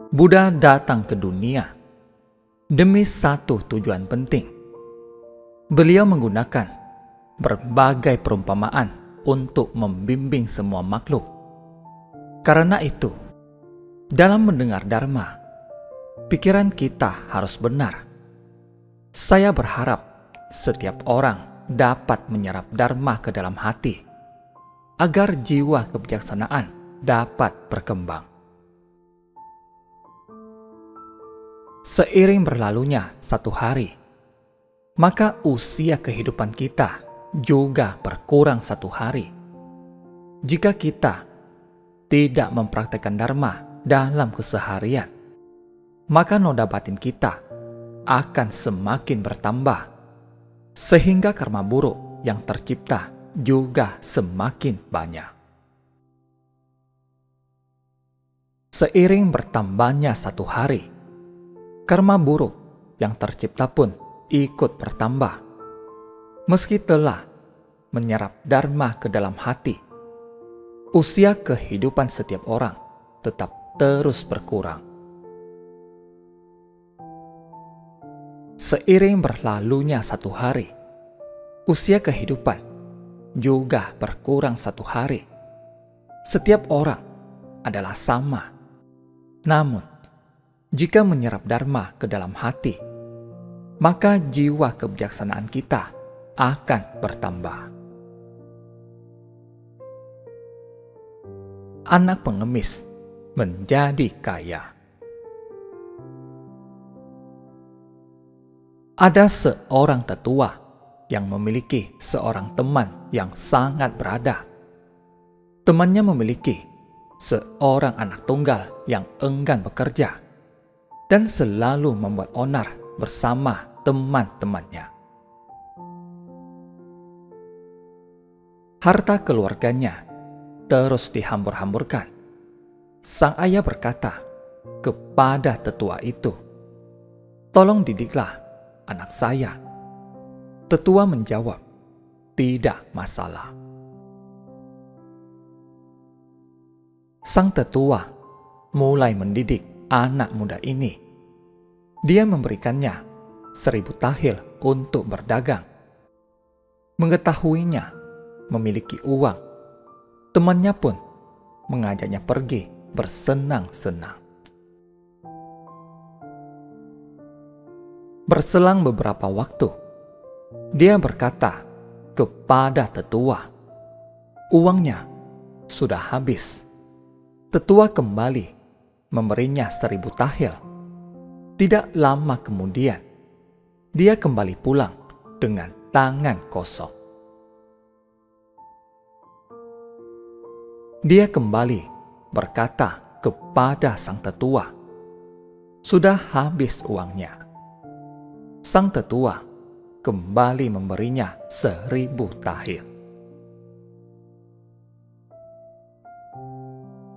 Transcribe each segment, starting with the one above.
Buddha datang ke dunia demi satu tujuan penting. Beliau menggunakan berbagai perumpamaan untuk membimbing semua makhluk. Karena itu, dalam mendengar Dharma, pikiran kita harus benar. Saya berharap setiap orang dapat menyerap Dharma ke dalam hati, agar jiwa kebijaksanaan dapat berkembang. Seiring berlalunya satu hari, maka usia kehidupan kita juga berkurang satu hari. Jika kita tidak mempraktekkan Dharma dalam keseharian, maka noda batin kita akan semakin bertambah, sehingga karma buruk yang tercipta juga semakin banyak. Seiring bertambahnya satu hari, karma buruk yang tercipta pun ikut bertambah. Meski telah menyerap Dharma ke dalam hati, usia kehidupan setiap orang tetap terus berkurang. Seiring berlalunya satu hari, usia kehidupan juga berkurang satu hari. Setiap orang adalah sama. Namun, jika menyerap Dharma ke dalam hati, maka jiwa kebijaksanaan kita akan bertambah. Anak pengemis menjadi kaya. Ada seorang tetua yang memiliki seorang teman yang sangat berada. Temannya memiliki seorang anak tunggal yang enggan bekerja dan selalu membuat onar bersama teman-temannya. Harta keluarganya terus dihambur-hamburkan. Sang ayah berkata kepada tetua itu, "Tolong didiklah anak saya." Tetua menjawab, "Tidak masalah." Sang tetua mulai mendidik anak muda ini. Dia memberikannya 1000 tahil untuk berdagang. Mengetahuinya memiliki uang, temannya pun mengajaknya pergi bersenang-senang. Berselang beberapa waktu, dia berkata kepada tetua, "Uangnya sudah habis." Tetua kembali memberinya 1000 tahil. Tidak lama kemudian, dia kembali pulang dengan tangan kosong. Dia kembali berkata kepada sang tetua, "Sudah habis uangnya." Sang tetua kembali memberinya 1000 tahil.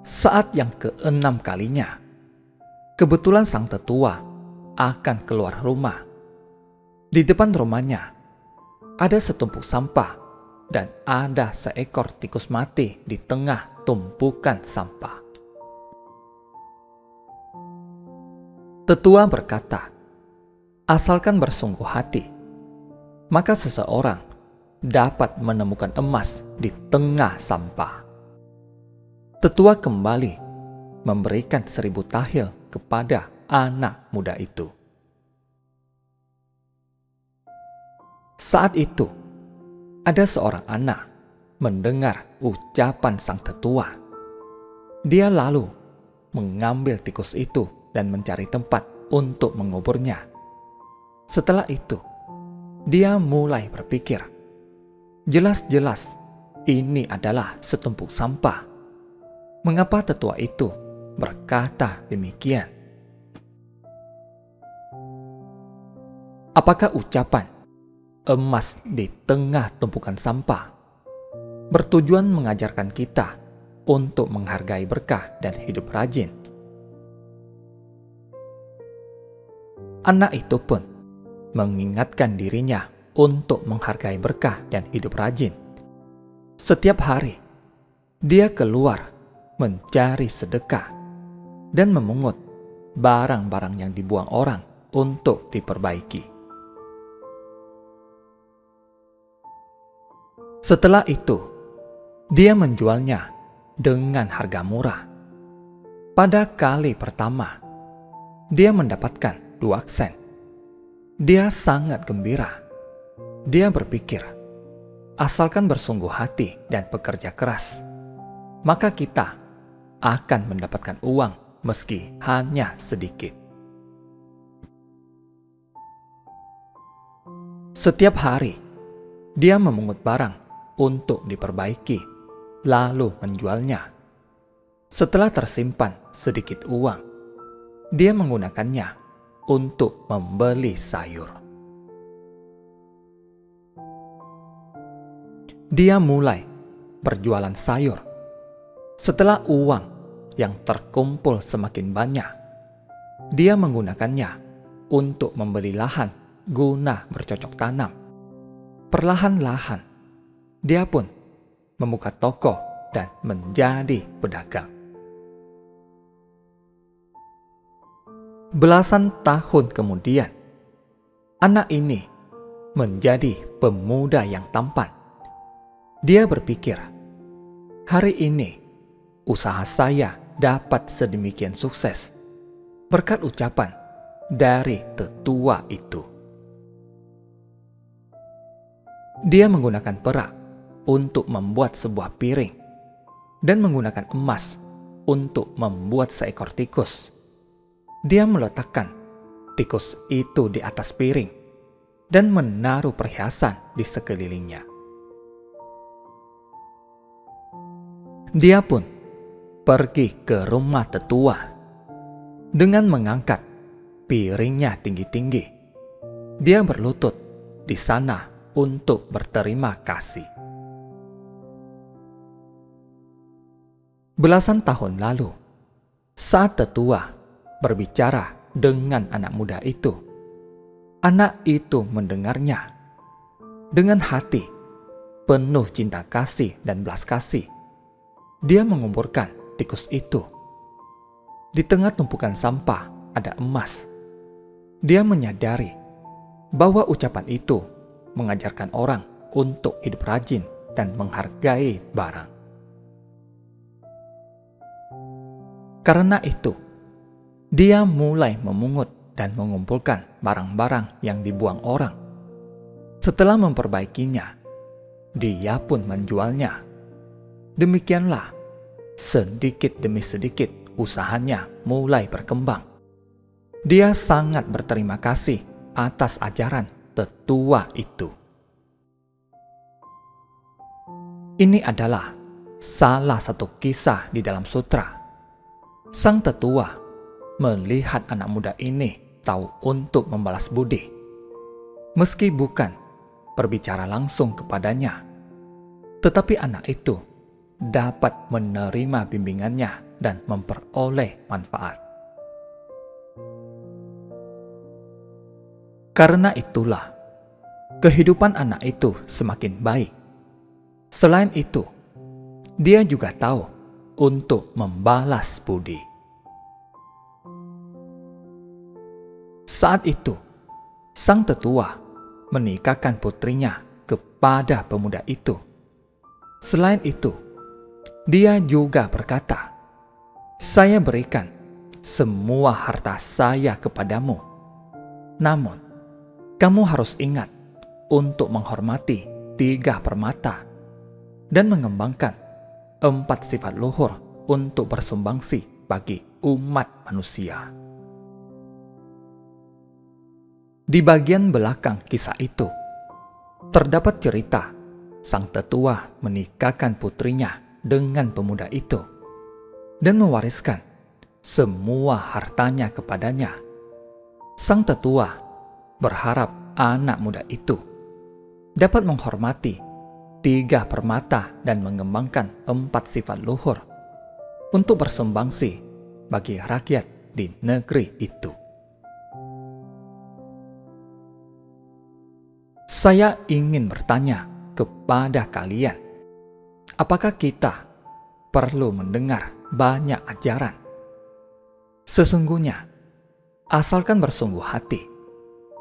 Saat yang ke-6 kalinya, kebetulan sang tetua akan keluar rumah. Di depan rumahnya ada setumpuk sampah dan ada seekor tikus mati di tengah tumpukan sampah. Tetua berkata, "Asalkan bersungguh hati, maka seseorang dapat menemukan emas di tengah sampah." Tetua kembali memberikan 1000 tahil kepada anak muda itu. Saat itu, ada seorang anak mendengar ucapan sang tetua. Dia lalu mengambil tikus itu dan mencari tempat untuk menguburnya. Setelah itu, dia mulai berpikir, jelas-jelas ini adalah setumpuk sampah. Mengapa tetua itu berkata demikian? Apakah ucapan emas di tengah tumpukan sampah bertujuan mengajarkan kita untuk menghargai berkah dan hidup rajin? Anak itu pun mengingatkan dirinya untuk menghargai berkah dan hidup rajin. Setiap hari, Dia keluar mencari sedekah dan memungut barang-barang yang dibuang orang untuk diperbaiki. Setelah itu, dia menjualnya dengan harga murah. Pada kali pertama, dia mendapatkan 2 sen. Dia sangat gembira. Dia berpikir, asalkan bersungguh hati dan bekerja keras, maka kita akan mendapatkan uang meski hanya sedikit. Setiap hari, dia memungut barang untuk diperbaiki, lalu menjualnya. Setelah tersimpan sedikit uang, dia menggunakannya untuk membeli sayur. Dia mulai berjualan sayur. Setelah uang yang terkumpul semakin banyak, dia menggunakannya untuk membeli lahan guna bercocok tanam. Perlahan-lahan, dia pun membuka toko dan menjadi pedagang. Belasan tahun kemudian, anak ini menjadi pemuda yang tampan. Dia berpikir, hari ini usaha saya dapat sedemikian sukses berkat ucapan dari tetua itu. Dia menggunakan perak untuk membuat sebuah piring dan menggunakan emas untuk membuat seekor tikus. Dia meletakkan tikus itu di atas piring dan menaruh perhiasan di sekelilingnya. Dia pun pergi ke rumah tetua dengan mengangkat piringnya tinggi-tinggi. Dia berlutut di sana untuk berterima kasih. Belasan tahun lalu, saat tetua berbicara dengan anak muda itu, anak itu mendengarnya dengan hati penuh cinta kasih dan belas kasih. Dia menguburkan tikus itu. Di tengah tumpukan sampah ada emas. Dia menyadari bahwa ucapan itu mengajarkan orang untuk hidup rajin dan menghargai barang. Karena itu, dia mulai memungut dan mengumpulkan barang-barang yang dibuang orang. Setelah memperbaikinya, dia pun menjualnya. Demikianlah, sedikit demi sedikit usahanya mulai berkembang. Dia sangat berterima kasih atas ajaran tetua itu. Ini adalah salah satu kisah di dalam sutra. Sang tetua melihat anak muda ini tahu untuk membalas budi. Meski bukan berbicara langsung kepadanya, tetapi anak itu dapat menerima bimbingannya dan memperoleh manfaat. Karena itulah, kehidupan anak itu semakin baik. Selain itu, dia juga tahu untuk membalas budi. Saat itu, sang tetua menikahkan putrinya kepada pemuda itu. Selain itu, dia juga berkata, "Saya berikan semua harta saya kepadamu. Namun, kamu harus ingat untuk menghormati 3 permata dan mengembangkan 4 sifat luhur untuk bersumbangsi bagi umat manusia." Di bagian belakang kisah itu, terdapat cerita sang tetua menikahkan putrinya dengan pemuda itu dan mewariskan semua hartanya kepadanya. Sang tetua berharap anak muda itu dapat menghormati 3 permata dan mengembangkan 4 sifat luhur untuk bersumbangsi bagi rakyat di negeri itu. Saya ingin bertanya kepada kalian, apakah kita perlu mendengar banyak ajaran. Sesungguhnya, asalkan bersungguh hati,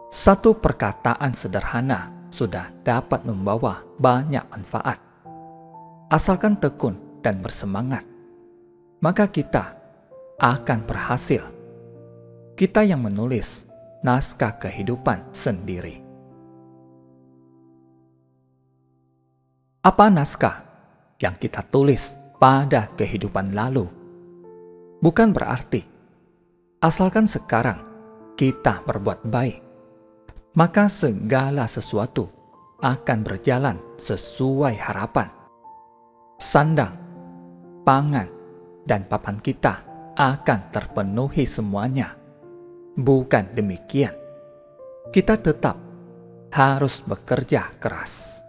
satu perkataan sederhana sudah dapat membawa banyak manfaat. Asalkan tekun dan bersemangat, maka kita akan berhasil. Kita yang menulis naskah kehidupan sendiri. Apa naskah yang kita tulis pada kehidupan lalu? Bukan berarti asalkan sekarang kita berbuat baik, maka segala sesuatu akan berjalan sesuai harapan. Sandang, pangan, dan papan kita akan terpenuhi semuanya. Bukan demikian. Kita tetap harus bekerja keras.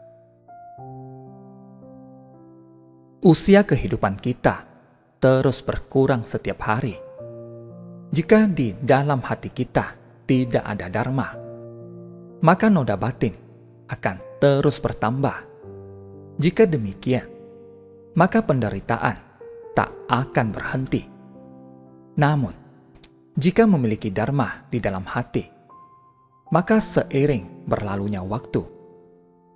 Usia kehidupan kita terus berkurang setiap hari. Jika di dalam hati kita tidak ada dharma, maka noda batin akan terus bertambah. Jika demikian, maka penderitaan tak akan berhenti. Namun, jika memiliki dharma di dalam hati, maka seiring berlalunya waktu,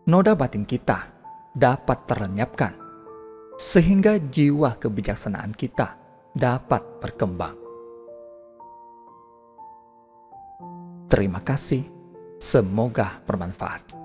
noda batin kita dapat terlenyapkan, sehingga jiwa kebijaksanaan kita dapat berkembang. Terima kasih, semoga bermanfaat.